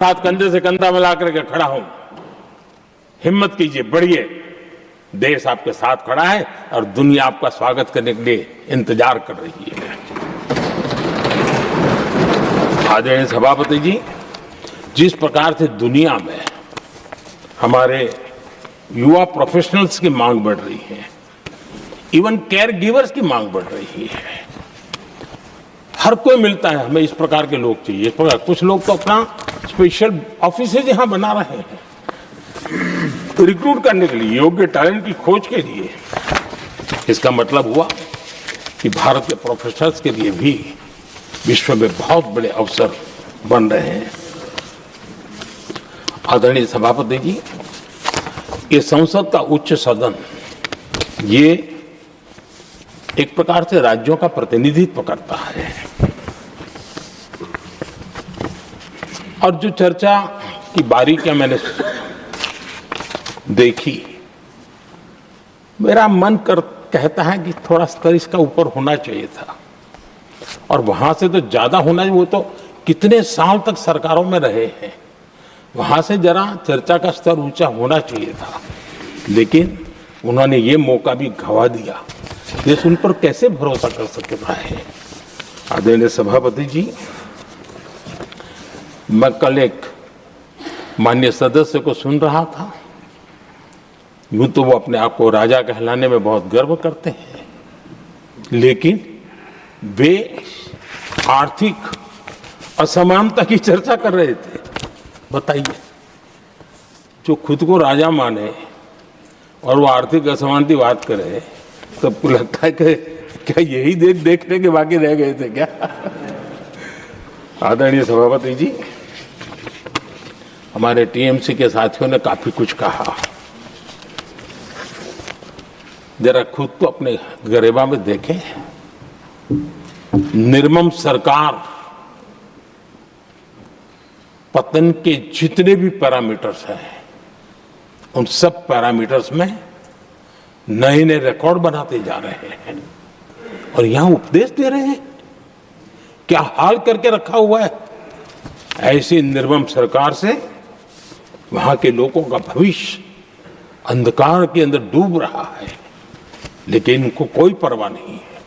साथ कंधे से कंधा मिला करके खड़ा हूं। हिम्मत कीजिए, बढ़िए। देश आपके साथ खड़ा है और दुनिया आपका स्वागत करने के लिए इंतजार कर रही है। आदरणीय सभापति जी, जिस प्रकार से दुनिया में हमारे युवा प्रोफेशनल्स की मांग बढ़ रही है, इवन केयर गिवर्स की मांग बढ़ रही है, हर कोई मिलता है हमें इस प्रकार के लोग चाहिए। इस प्रकार कुछ लोग तो अपना स्पेशल ऑफिस यहां बना रहे हैं रिक्रूट करने के लिए, योग्य टैलेंट की खोज के लिए। इसका मतलब हुआ कि भारत के प्रोफेशनल्स के लिए भी विश्व में बहुत बड़े अवसर बन रहे हैं। आदरणीय सभापति जी, ये संसद का उच्च सदन, ये एक प्रकार से राज्यों का प्रतिनिधित्व करता है और जो चर्चा की बारीकियां मैंने देखी, मेरा मन कहता है कि थोड़ा स्तर इसका ऊपर होना चाहिए था और वहां से तो ज्यादा होना चाहिए। वो तो कितने साल तक सरकारों में रहे हैं, वहां से जरा चर्चा का स्तर ऊंचा होना चाहिए था, लेकिन उन्होंने ये मौका भी गंवा दिया। देश उन पर कैसे भरोसा कर सकता है। आदरणीय सभापति जी, मैं कल एक माननीय सदस्य को सुन रहा था। यूं तो वो अपने आप को राजा कहलाने में बहुत गर्व करते हैं, लेकिन वे आर्थिक असमानता की चर्चा कर रहे थे। बताइए, जो खुद को राजा माने और वो आर्थिक असमानता की बात करे, सबको लगता है कि क्या यही देखने के बाकी रह गए थे क्या। आदरणीय सभापति जी, हमारे टीएमसी के साथियों ने काफी कुछ कहा। जरा खुद तो अपने गरेबा में देखें। निर्मम सरकार पतन के जितने भी पैरामीटर्स हैं, उन सब पैरामीटर्स में नए नए रिकॉर्ड बनाते जा रहे हैं और यहां उपदेश दे रहे हैं। क्या हाल करके रखा हुआ है। ऐसी निर्मम सरकार से वहां के लोगों का भविष्य अंधकार के अंदर डूब रहा है, लेकिन इनको कोई परवाह नहीं है।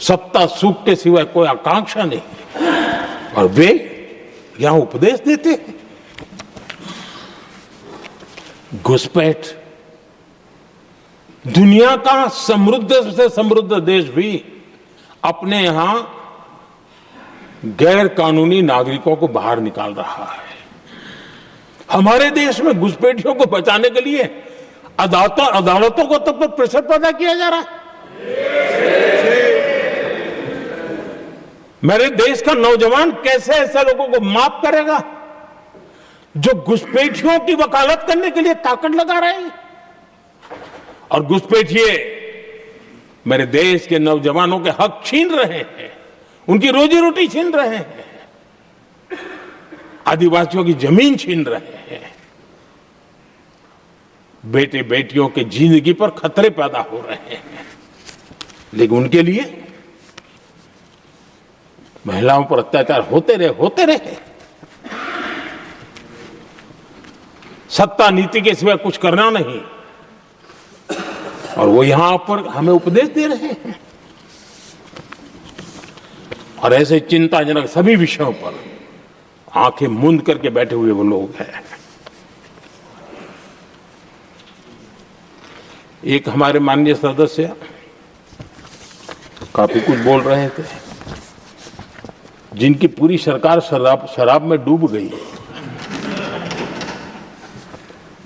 सत्ता सुख के सिवाय कोई आकांक्षा नहीं है और वे यहां उपदेश देते हैं। घुसपैठ, दुनिया का समृद्ध से समृद्ध देश भी अपने यहां गैर कानूनी नागरिकों को बाहर निकाल रहा है। हमारे देश में घुसपैठियों को बचाने के लिए अदालतों को तब तक प्रेशर पैदा किया जा रहा है। मेरे देश का नौजवान कैसे ऐसे लोगों को माफ करेगा जो घुसपैठियों की वकालत करने के लिए ताकत लगा रहे हैं। और घुसपैठिए मेरे देश के नौजवानों के हक छीन रहे हैं, उनकी रोजी रोटी छीन रहे हैं, आदिवासियों की जमीन छीन रहे हैं। बेटे बेटियों के जिंदगी पर खतरे पैदा हो रहे हैं, लेकिन उनके लिए महिलाओं पर अत्याचार होते रहे। सत्ता नीति के सिवा कुछ करना नहीं और वो यहां पर हमें उपदेश दे रहे हैं। और ऐसे चिंताजनक सभी विषयों पर आंखें मूंद करके बैठे हुए वो लोग हैं। एक हमारे माननीय सदस्य काफी कुछ बोल रहे थे, जिनकी पूरी सरकार शराब में डूब गई,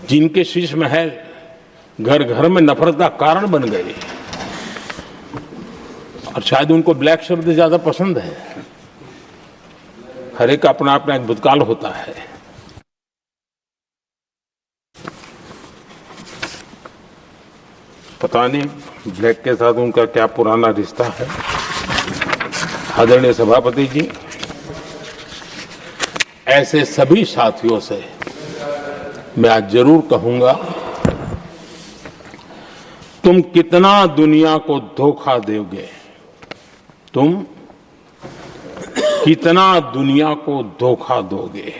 जिनके शीश महल घर घर में नफरत का कारण बन गए और शायद उनको ब्लैक शब्द ज्यादा पसंद है। हर एक का अपना अपना एक भूतकाल होता है। पता नहीं ब्लैक के साथ उनका क्या पुराना रिश्ता है। आदरणीय सभापति जी, ऐसे सभी साथियों से मैं आज जरूर कहूंगा, तुम कितना दुनिया को धोखा दोगे, तुम कितना दुनिया को धोखा दोगे।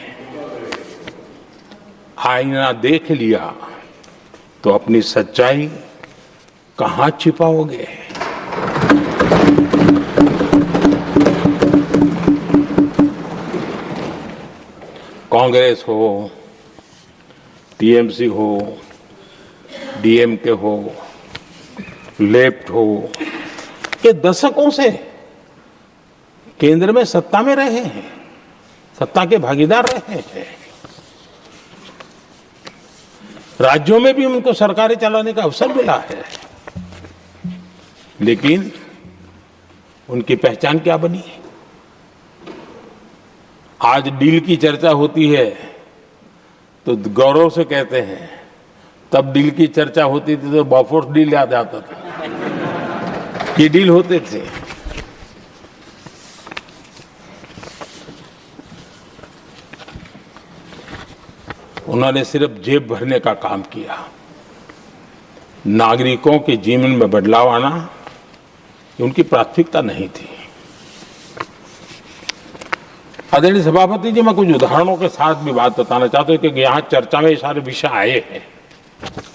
आईना देख लिया तो अपनी सच्चाई कहां छिपाओगे? कांग्रेस हो, टीएमसी हो, डीएमके हो, लेफ्ट हो, ये दशकों से केंद्र में सत्ता में रहे हैं, सत्ता के भागीदार रहे हैं। राज्यों में भी उनको सरकारें चलाने का अवसर मिला है, लेकिन उनकी पहचान क्या बनी? आज डील की चर्चा होती है तो गौरव से कहते हैं, तब डील की चर्चा होती थी तो बॉफोर्स डील याद आता था। ये डील होते थे। उन्होंने सिर्फ जेब भरने का काम किया। नागरिकों के जीवन में बदलाव आना ये उनकी प्राथमिकता नहीं थी। आदरणीय सभापति जी, मैं कुछ उदाहरणों के साथ भी बात बताना चाहता हूं क्योंकि यहाँ चर्चा में ये सारे विषय आए हैं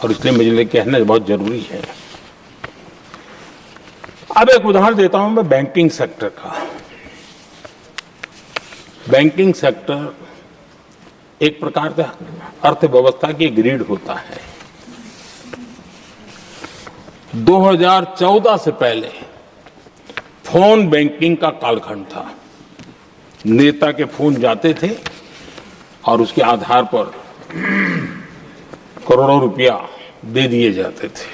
और इसलिए मुझे कहना बहुत जरूरी है। अब एक उदाहरण देता हूं मैं बैंकिंग सेक्टर का। बैंकिंग सेक्टर एक प्रकार से अर्थव्यवस्था की ग्रिड होता है। 2014 से पहले फोन बैंकिंग का कालखंड था। नेता के फोन जाते थे और उसके आधार पर करोड़ों रुपया दे दिए जाते थे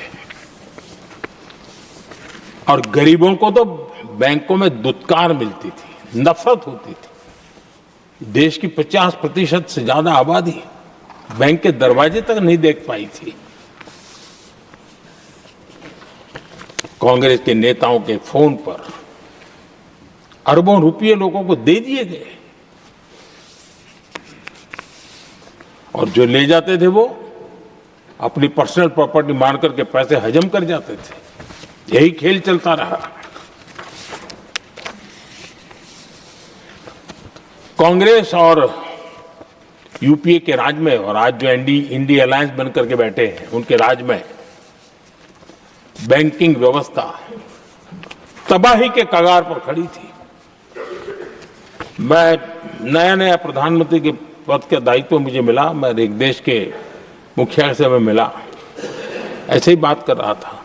और गरीबों को तो बैंकों में दुत्कार मिलती थी, नफरत होती थी। देश की 50% से ज्यादा आबादी बैंक के दरवाजे तक नहीं देख पाई थी। कांग्रेस के नेताओं के फोन पर अरबों रुपये लोगों को दे दिए गए और जो ले जाते थे वो अपनी पर्सनल प्रॉपर्टी मान करके पैसे हजम कर जाते थे। यही खेल चलता रहा। कांग्रेस और यूपीए के राज में और आज जो इंडी अलायंस बनकर के बैठे हैं उनके राज में बैंकिंग व्यवस्था तबाही के कगार पर खड़ी थी। मैं नया प्रधानमंत्री के पद का दायित्व मुझे मिला, मैं एक देश के मुखिया से मैं मिला, ऐसे ही बात कर रहा था।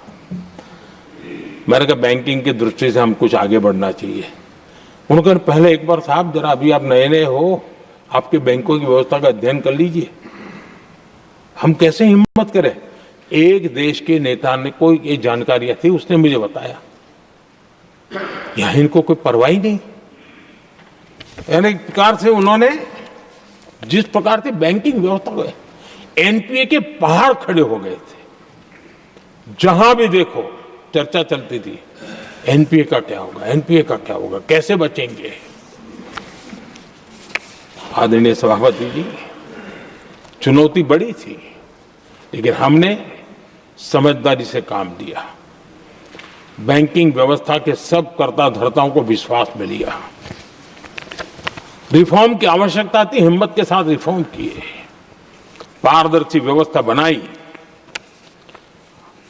मैंने कहा बैंकिंग की दृष्टि से हम कुछ आगे बढ़ना चाहिए। उन्होंने कहा पहले एक बार साहब जरा अभी आप नए हो, आपके बैंकों की व्यवस्था का अध्ययन कर लीजिए। हम कैसे हिम्मत करें? एक देश के नेता ने कोई ये जानकारियां थी, उसने मुझे बताया यहां इनको कोई परवाह ही नहीं। यानी एक प्रकार से उन्होंने जिस प्रकार से बैंकिंग व्यवस्था एनपीए के पहाड़ खड़े हो गए थे। जहां भी देखो चर्चा चलती थी एनपीए का क्या होगा, एनपीए का क्या होगा, कैसे बचेंगे। आदरणीय सभापति जी, चुनौती बड़ी थी लेकिन हमने समझदारी से काम लिया। बैंकिंग व्यवस्था के सब कर्ता धर्ताओं को विश्वास में लिया। रिफॉर्म की आवश्यकता थी, हिम्मत के साथ रिफॉर्म किए, पारदर्शी व्यवस्था बनाई,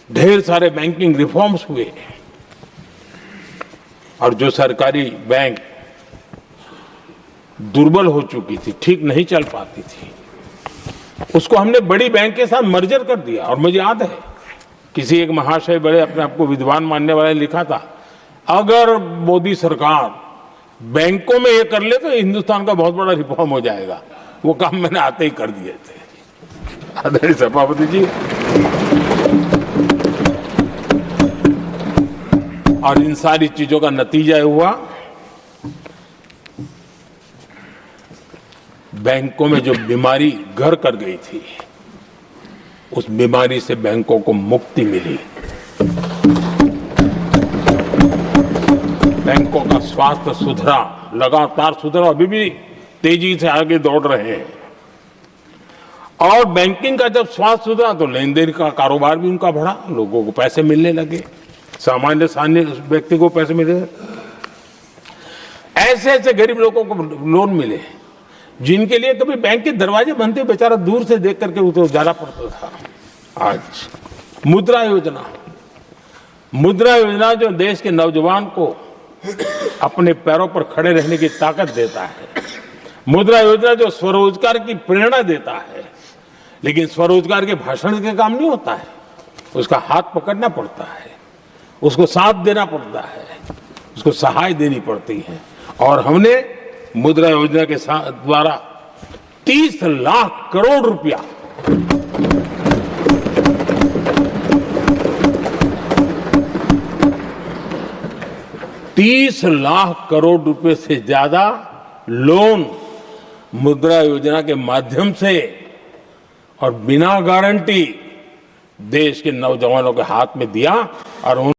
ढेर सारे बैंकिंग रिफॉर्म्स हुए और जो सरकारी बैंक दुर्बल हो चुकी थी, ठीक नहीं चल पाती थी, उसको हमने बड़ी बैंक के साथ मर्जर कर दिया। और मुझे याद है किसी एक महाशय बड़े अपने आप को विद्वान मानने वाले ने लिखा था, अगर मोदी सरकार बैंकों में ये कर ले तो हिंदुस्तान का बहुत बड़ा रिफॉर्म हो जाएगा। वो काम मैंने आते ही कर दिए थे। आदरणीय सभापति जी, और इन सारी चीजों का नतीजा हुआ बैंकों में जो बीमारी घर कर गई थी उस बीमारी से बैंकों को मुक्ति मिली। बैंकों का स्वास्थ्य सुधरा, लगातार सुधरा, अभी भी तेजी से आगे दौड़ रहे हैं। और बैंकिंग का जब स्वास्थ्य सुधरा तो लेन देन का कारोबार भी उनका बढ़ा, लोगों को पैसे मिलने लगे, सामान्य व्यक्ति को पैसे मिले, ऐसे ऐसे गरीब लोगों को लोन मिले। जिनके लिए कभी बैंक के दरवाजे बंद थे, बेचारा दूर से देख करके उसे जाना पड़ता था। आज मुद्रा योजना, मुद्रा योजना जो देश के नौजवान को अपने पैरों पर खड़े रहने की ताकत देता है, मुद्रा योजना जो स्वरोजगार की प्रेरणा देता है। लेकिन स्वरोजगार के भाषण के काम नहीं होता है, उसका हाथ पकड़ना पड़ता है, उसको साथ देना पड़ता है, उसको सहाय देनी पड़ती है। और हमने मुद्रा योजना के द्वारा 30 लाख करोड़ रुपया ₹30 लाख से ज्यादा लोन मुद्रा योजना के माध्यम से और बिना गारंटी देश के नौजवानों के हाथ में दिया और